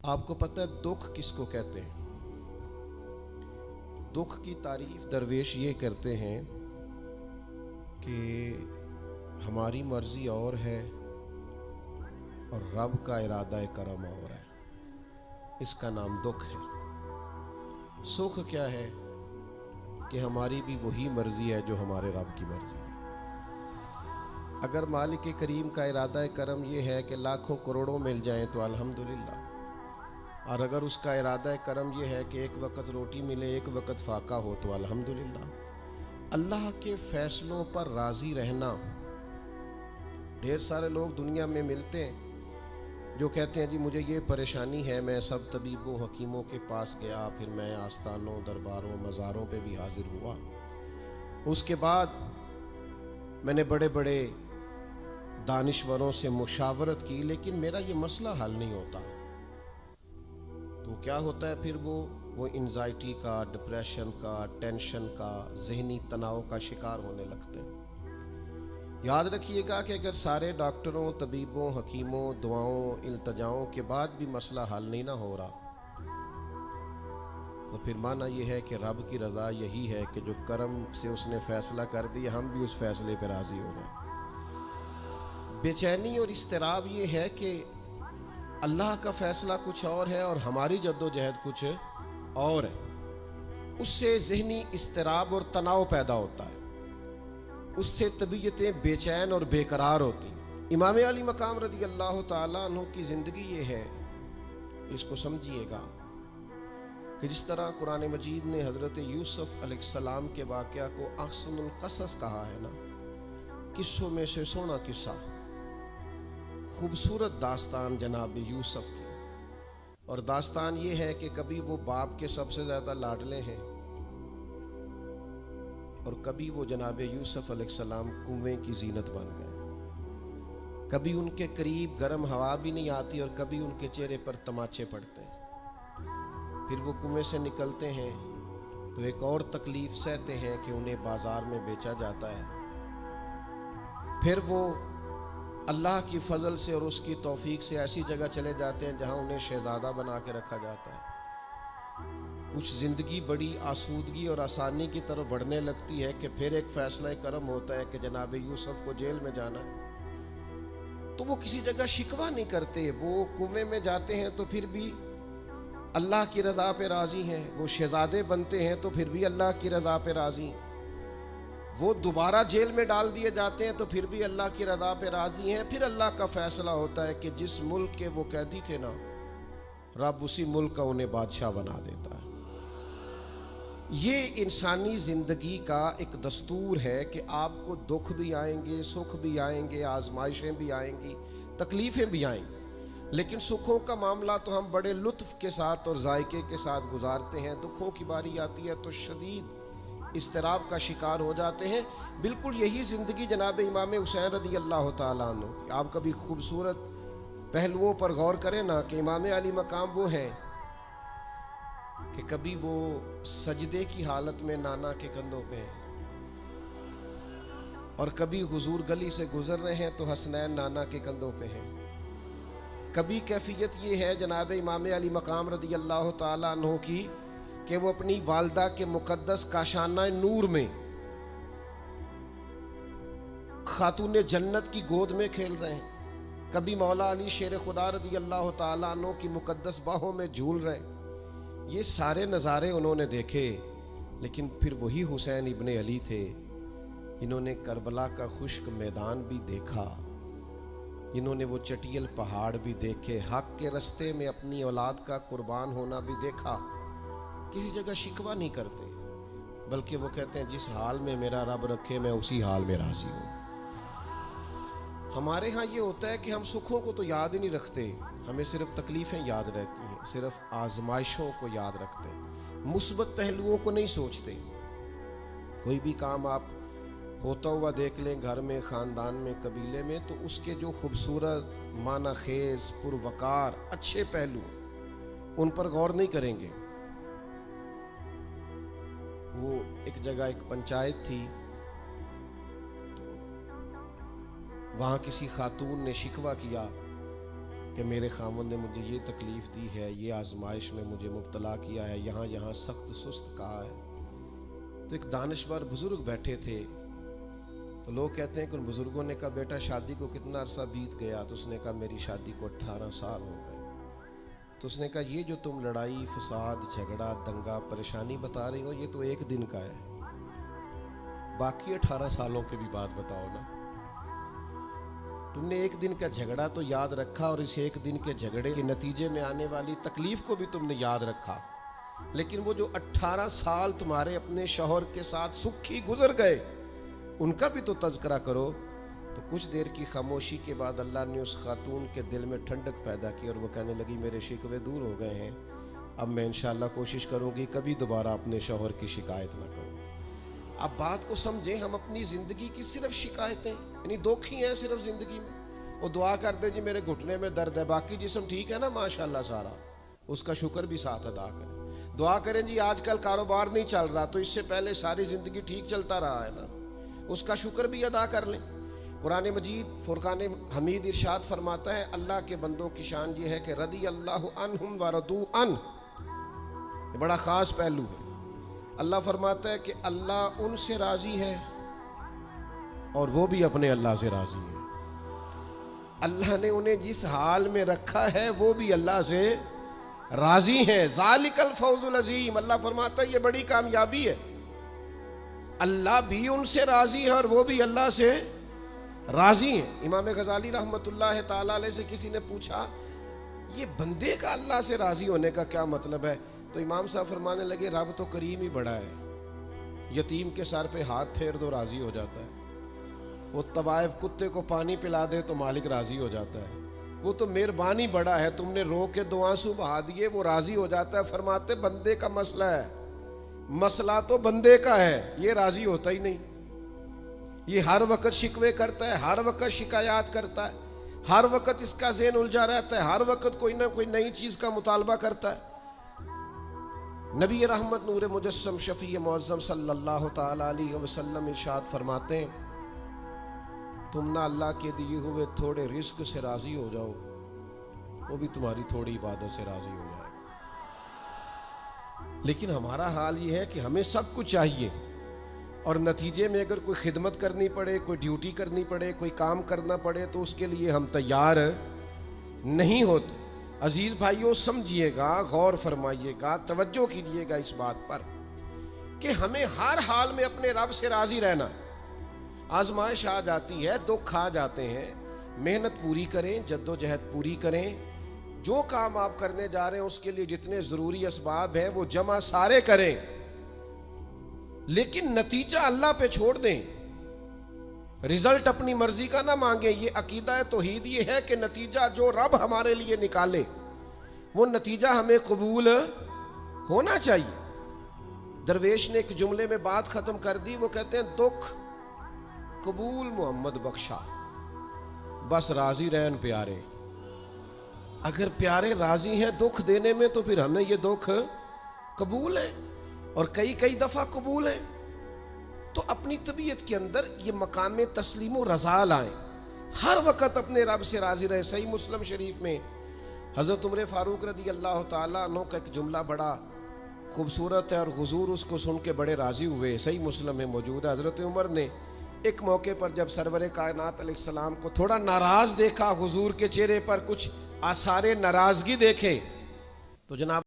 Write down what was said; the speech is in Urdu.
آپ کو پتہ ہے دکھ کس کو کہتے ہیں؟ دکھ کی تعریف درویش یہ کرتے ہیں کہ ہماری مرضی اور ہے اور رب کا ارادہ کرم اور ہے، اس کا نام دکھ ہے۔ سکھ کیا ہے کہ ہماری بھی وہی مرضی ہے جو ہمارے رب کی مرضی ہے۔ اگر مالک کریم کا ارادہ کرم یہ ہے کہ لاکھوں کروڑوں مل جائیں تو الحمدللہ، اور اگر اس کا ارادہ کرم یہ ہے کہ ایک وقت روٹی ملے ایک وقت فاقہ ہو تو الحمدللہ۔ اللہ کے فیصلوں پر راضی رہنا۔ ڈھیر سارے لوگ دنیا میں ملتے ہیں جو کہتے ہیں جی مجھے یہ پریشانی ہے، میں سب طبیبوں حکیموں کے پاس گیا، پھر میں آستانوں درباروں مزاروں پہ بھی حاضر ہوا، اس کے بعد میں نے بڑے بڑے دانشوروں سے مشاورت کی، لیکن میرا یہ مسئلہ حل نہیں ہوتا۔ تو کیا ہوتا ہے پھر وہ انزائٹی کا، ڈپریشن کا، ٹینشن کا، ذہنی تناؤ کا شکار ہونے لگتے ہیں۔ یاد رکھیے گا کہ اگر سارے ڈاکٹروں، طبیبوں، حکیموں، دعاؤں، التجاؤں کے بعد بھی مسئلہ حل نہیں نہ ہو رہا، تو پھر معنی یہ ہے کہ رب کی رضا یہی ہے کہ جو کرم سے اس نے فیصلہ کر دیا ہم بھی اس فیصلے پہ راضی ہو رہے ہیں۔ بے چینی اور اضطراب یہ ہے کہ اللہ کا فیصلہ کچھ اور ہے اور ہماری جد و جہد کچھ اور ہے، اس سے ذہنی اضطراب اور تناؤ پیدا ہوتا ہے، اس سے طبیعتیں بے چین اور بے قرار ہوتی ہیں۔ امام علی مقام رضی اللہ تعالیٰ عنہ کی زندگی یہ ہے، اس کو سمجھیے گا کہ جس طرح قرآن مجید نے حضرت یوسف علیہ السلام کے واقعہ کو احسن القصص کہا ہے نا، قصوں میں سے سونا قصہ، خوبصورت داستان جناب یوسف کی، اور داستان یہ ہے کہ کبھی وہ باپ کے سب سے زیادہ لاڈلے ہیں اور کبھی وہ جناب یوسف علیہ السلام کنویں کی زینت بن گئے، کبھی ان کے قریب گرم ہوا بھی نہیں آتی اور کبھی ان کے چہرے پر تماچے پڑتے ہیں۔ پھر وہ کنویں سے نکلتے ہیں تو ایک اور تکلیف سہتے ہیں کہ انہیں بازار میں بیچا جاتا ہے۔ پھر وہ اللہ کی فضل سے اور اس کی توفیق سے ایسی جگہ چلے جاتے ہیں جہاں انہیں شہزادہ بنا کے رکھا جاتا ہے۔ کچھ زندگی بڑی آسودگی اور آسانی کی طرف بڑھنے لگتی ہے کہ پھر ایک فیصلہ کرم ہوتا ہے کہ جناب یوسف کو جیل میں جانا ہے، تو وہ کسی جگہ شکوہ نہیں کرتے، وہ کنویں میں جاتے ہیں تو پھر بھی اللہ کی رضا پہ راضی ہیں، وہ شہزادے بنتے ہیں تو پھر بھی اللہ کی رضا پہ راضی ہیں، وہ دوبارہ جیل میں ڈال دیے جاتے ہیں تو پھر بھی اللہ کی رضا پہ راضی ہیں۔ پھر اللہ کا فیصلہ ہوتا ہے کہ جس ملک کے وہ قیدی تھے نا، رب اسی ملک کا انہیں بادشاہ بنا دیتا ہے۔ یہ انسانی زندگی کا ایک دستور ہے کہ آپ کو دکھ بھی آئیں گے، سکھ بھی آئیں گے، آزمائشیں بھی آئیں گی، تکلیفیں بھی آئیں گی، لیکن سکھوں کا معاملہ تو ہم بڑے لطف کے ساتھ اور ذائقے کے ساتھ گزارتے ہیں، دکھوں کی باری آتی ہے تو شدید اضطراب کا شکار ہو جاتے ہیں۔ بالکل یہی زندگی جناب امام حسین رضی اللہ تعالیٰ عنہ، آپ کبھی خوبصورت پہلوؤں پر غور کریں نا کہ امام علی مقام وہ ہیں کہ کبھی وہ سجدے کی حالت میں نانا کے کندھوں پہ ہیں، اور کبھی حضور گلی سے گزر رہے ہیں تو حسنین نانا کے کندھوں پہ ہیں۔ کبھی کیفیت یہ ہے جناب امام علی مقام رضی اللہ تعالیٰ عنہ کی کہ وہ اپنی والدہ کے مقدس کاشانہ نور میں خاتون جنت کی گود میں کھیل رہے ہیں، کبھی مولا علی شیر خدا رضی اللہ تعالیٰ عنہ کی مقدس باہوں میں جھول رہے ہیں۔ یہ سارے نظارے انہوں نے دیکھے، لیکن پھر وہی حسین ابن علی تھے انہوں نے کربلا کا خشک میدان بھی دیکھا، انہوں نے وہ چٹیل پہاڑ بھی دیکھے، حق کے رستے میں اپنی اولاد کا قربان ہونا بھی دیکھا۔ کسی جگہ شکوہ نہیں کرتے، بلکہ وہ کہتے ہیں جس حال میں میرا رب رکھے میں اسی حال میں راضی ہوں۔ ہمارے ہاں یہ ہوتا ہے کہ ہم سکھوں کو تو یاد ہی نہیں رکھتے، ہمیں صرف تکلیفیں یاد رہتی ہیں، صرف آزمائشوں کو یاد رکھتے ہیں، مثبت پہلوؤں کو نہیں سوچتے۔ کوئی بھی کام آپ ہوتا ہوا دیکھ لیں گھر میں، خاندان میں، قبیلے میں، تو اس کے جو خوبصورت، معنی خیز، پروقار، اچھے پہلو، ان پر غور نہیں کریں گے۔ وہ ایک جگہ ایک پنچایت تھی، وہاں کسی خاتون نے شکوہ کیا کہ میرے خامن نے مجھے یہ تکلیف دی ہے، یہ آزمائش میں مجھے مبتلا کیا ہے، یہاں یہاں سخت سست کہا ہے۔ تو ایک دانشور بزرگ بیٹھے تھے، تو لوگ کہتے ہیں کہ ان بزرگوں نے کہا بیٹا شادی کو کتنا عرصہ بیت گیا؟ تو اس نے کہا میری شادی کو 18 سال ہو گئے۔ تو اس نے کہا یہ جو تم لڑائی فساد جھگڑا دنگا پریشانی بتا رہی ہو یہ تو ایک دن کا ہے، باقی 18 سالوں کی بھی بات بتاؤ نا۔ تم نے ایک دن کا جھگڑا تو یاد رکھا، اور اس ایک دن کے جھگڑے کے نتیجے میں آنے والی تکلیف کو بھی تم نے یاد رکھا، لیکن وہ جو 18 سال تمہارے اپنے شوہر کے ساتھ سکھی گزر گئے ان کا بھی تو تذکرہ کرو۔ تو کچھ دیر کی خاموشی کے بعد اللہ نے اس خاتون کے دل میں ٹھنڈک پیدا کی، اور وہ کہنے لگی میرے شکوے دور ہو گئے ہیں، اب میں انشاءاللہ کوشش کروں گی کبھی دوبارہ اپنے شوہر کی شکایت نہ کروں۔ اب بات کو سمجھیں، ہم اپنی زندگی کی صرف شکایتیں یعنی دکھ ہی ہیں صرف زندگی میں، وہ دعا کر دیں جی میرے گھٹنے میں درد ہے، باقی جسم ٹھیک ہے نا ماشاءاللہ سارا، اس کا شکر بھی ساتھ ادا کریں۔ دعا کریں جی آج کل کاروبار نہیں چل رہا، تو اس سے پہلے ساری زندگی ٹھیک چلتا رہا ہے نا، اس کا شکر بھی ادا کر لیں۔ قرآن مجید فرقان حمید ارشاد فرماتا ہے اللہ کے بندوں کی شان یہ ہے کہ رضی اللہ عنہم ورضوا عنہ، یہ بڑا خاص پہلو ہے۔ اللہ فرماتا ہے کہ اللہ ان سے راضی ہے اور وہ بھی اپنے اللہ سے راضی ہے۔ اللہ نے انہیں جس حال میں رکھا ہے وہ بھی اللہ سے راضی ہیں۔ ذالک الفوز العظیم، اللہ فرماتا ہے یہ بڑی کامیابی ہے، اللہ بھی ان سے راضی ہے اور وہ بھی اللہ سے راضی ہیں۔ امام غزالی رحمۃ اللہ تعالی علیہ سے کسی نے پوچھا یہ بندے کا اللہ سے راضی ہونے کا کیا مطلب ہے؟ تو امام صاحب فرمانے لگے رب تو کریم ہی بڑا ہے، یتیم کے سر پہ ہاتھ پھیر دو راضی ہو جاتا ہے، وہ طوائف کتے کو پانی پلا دے تو مالک راضی ہو جاتا ہے، وہ تو مہربانی بڑا ہے، تم نے رو کے 2 آنسو بہا دیے وہ راضی ہو جاتا ہے۔ فرماتے بندے کا مسئلہ ہے، مسئلہ تو بندے کا ہے، یہ راضی ہوتا ہی نہیں، یہ ہر وقت شکوے کرتا ہے، ہر وقت شکایات کرتا ہے، ہر وقت اس کا ذہن الجھا رہتا ہے، ہر وقت کوئی نہ کوئی نئی چیز کا مطالبہ کرتا ہے۔ نبی رحمت نور مجسم شفیع معظم صلی اللہ تعالی علیہ وسلم ارشاد فرماتے ہیں تم نہ اللہ کے دیے ہوئے تھوڑے رزق سے راضی ہو جاؤ، وہ بھی تمہاری تھوڑی عبادت سے راضی ہو جائے۔ لیکن ہمارا حال یہ ہے کہ ہمیں سب کچھ چاہیے، اور نتیجے میں اگر کوئی خدمت کرنی پڑے، کوئی ڈیوٹی کرنی پڑے، کوئی کام کرنا پڑے تو اس کے لیے ہم تیار نہیں ہوتے۔ عزیز بھائیوں سمجھیے گا، غور فرمائیے گا، توجہ کیجیے گا اس بات پر کہ ہمیں ہر حال میں اپنے رب سے راضی رہنا۔ آزمائش آ جاتی ہے، دکھ آ جاتے ہیں، محنت پوری کریں، جد و جہد پوری کریں، جو کام آپ کرنے جا رہے ہیں اس کے لیے جتنے ضروری اسباب ہیں وہ جمع سارے کریں، لیکن نتیجہ اللہ پہ چھوڑ دیں، رزلٹ اپنی مرضی کا نہ مانگیں۔ یہ عقیدہ توحید یہ ہے کہ نتیجہ جو رب ہمارے لیے نکالے وہ نتیجہ ہمیں قبول ہونا چاہیے۔ درویش نے ایک جملے میں بات ختم کر دی، وہ کہتے ہیں دکھ قبول محمد بخشا، بس راضی رہن پیارے۔ اگر پیارے راضی ہیں دکھ دینے میں تو پھر ہمیں یہ دکھ قبول ہے، اور کئی دفعہ قبول ہے۔ تو اپنی طبیعت کے اندر یہ مقام تسلیم و رضا لائیں، ہر وقت اپنے رب سے راضی رہے۔ صحیح مسلم شریف میں حضرت عمر فاروق رضی اللہ تعالیٰ عنہ کا ایک جملہ بڑا خوبصورت ہے، اور حضور اس کو سن کے بڑے راضی ہوئے، صحیح مسلم میں موجود ہے۔ حضرت عمر نے ایک موقع پر جب سرور کائنات علیہ السلام کو تھوڑا ناراض دیکھا، حضور کے چہرے پر کچھ آثار ناراضگی دیکھے، تو جناب